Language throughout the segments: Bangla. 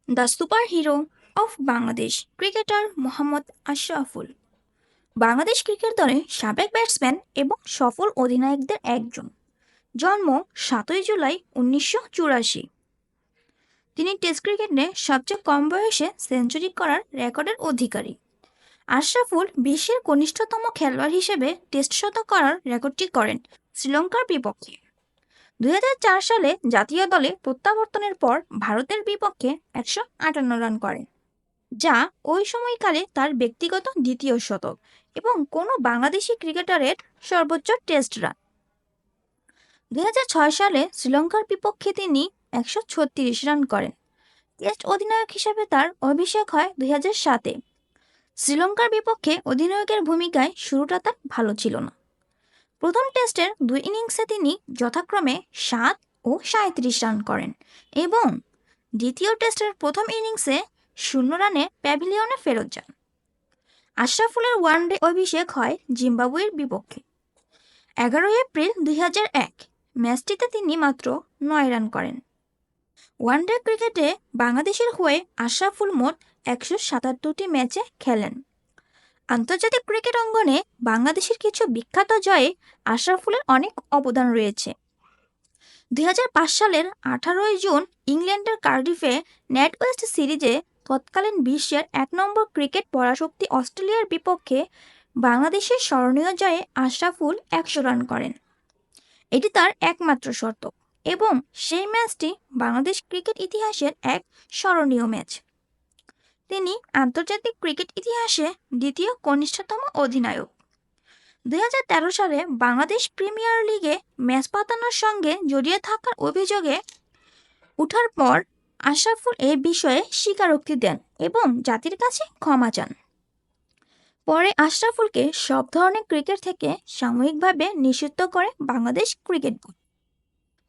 The super hero of Bangladesh cricketer Mohammad Ashraful Bangladesh cricket দলের সাবেক ব্যাটসম্যান এবং সফল অধিনায়কদের একজন। জন্ম ৭ই জুলাই ১৯৮৪। তিনি টেস্ট ক্রিকেটে সবচেয়ে কম বয়সে সেঞ্চুরি করার রেকর্ডের অধিকারী। আশরাফুল বিশ্বের কনিষ্ঠতম খেলোয়াড় হিসেবে টেস্ট শতক করার রেকর্ডটি করেন শ্রীলঙ্কার বিপক্ষে। ২০০৪ সালে জাতীয় দলে প্রত্যাবর্তনের পর ভারতের বিপক্ষে ১৫৮ রান করেন, যা ওই সময়কালে তার ব্যক্তিগত দ্বিতীয় শতক এবং কোনো বাংলাদেশি ক্রিকেটারের সর্বোচ্চ টেস্ট রান। ২০০৬ সালে শ্রীলঙ্কার বিপক্ষে তিনি ১৩৬ রান করেন। টেস্ট অধিনায়ক হিসেবে তার অভিষেক হয় ২০০৭-এ। শ্রীলঙ্কার বিপক্ষে অধিনায়কের ভূমিকায় শুরুটা তার ভালো ছিল না। প্রথম টেস্টের ২ ইনিংসে তিনি যথাক্রমে ৭ ও ৩৭ রান করেন এবং দ্বিতীয় টেস্টের প্রথম ইনিংসে ০ রানে প্যাভিলিয়নে ফেরত যান। আশরাফুলের ওয়ানডে অভিষেক হয় জিম্বাবুয়ের বিপক্ষে ১১ এপ্রিল ২০০১। ম্যাচটিতে তিনি মাত্র ৯ রান করেন। ওয়ানডে ক্রিকেটে বাংলাদেশের হয়ে আশরাফুল মোট ১৭৭টি ম্যাচে খেলেন। আন্তর্জাতিক ক্রিকেট অঙ্গনে বাংলাদেশের কিছু বিখ্যাত জয়ে আশরাফুলের অনেক অবদান রয়েছে। ২০০৫ সালের ১৮ জুন ইংল্যান্ডের কার্ডিফে ন্যাটওয়েস্ট সিরিজে তৎকালীন বিশ্বের ১ নম্বর ক্রিকেট পরাশক্তি অস্ট্রেলিয়ার বিপক্ষে বাংলাদেশের স্মরণীয় জয়ে আশরাফুল ১০০ রান করেন। এটি তার একমাত্র শতক এবং সেই ম্যাচটি বাংলাদেশ ক্রিকেট ইতিহাসের এক স্মরণীয় ম্যাচ। তিনি আন্তর্জাতিক ক্রিকেট ইতিহাসে দ্বিতীয় কনিষ্ঠতম অধিনায়ক। ২০১৩ সালে বাংলাদেশ প্রিমিয়ার লিগে ম্যাচ পাতানোর সঙ্গে জড়িয়ে থাকার অভিযোগে ওঠার পর আশরাফুল এ বিষয়ে স্বীকারোক্তি দেন এবং জাতির কাছে ক্ষমা চান। পরে আশরাফুলকে সব ধরনের ক্রিকেট থেকে সাময়িকভাবে নিষিদ্ধ করে বাংলাদেশ ক্রিকেট বোর্ড।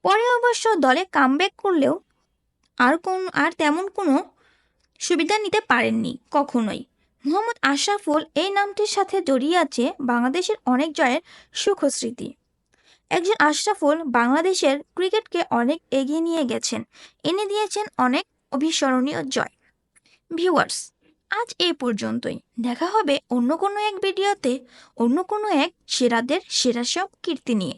পরে অবশ্য দলে কামব্যাক করলেও আর তেমন কোনো সুবিধা নিতে পারেননি কখনোই। মোহাম্মদ আশরাফুল এই নামটির সাথে জড়িয়ে আছে বাংলাদেশের অনেক জয়ের সুখস্মৃতি। একজন আশরাফুল বাংলাদেশের ক্রিকেটকে অনেক এগিয়ে নিয়ে গেছেন, এনে দিয়েছেন অনেক অবিস্মরণীয় জয়। ভিউয়ার্স, আজ এই পর্যন্তই। দেখা হবে অন্য কোনো এক ভিডিওতে অন্য কোনো এক সেরাদের সেরা সব কীর্তি নিয়ে।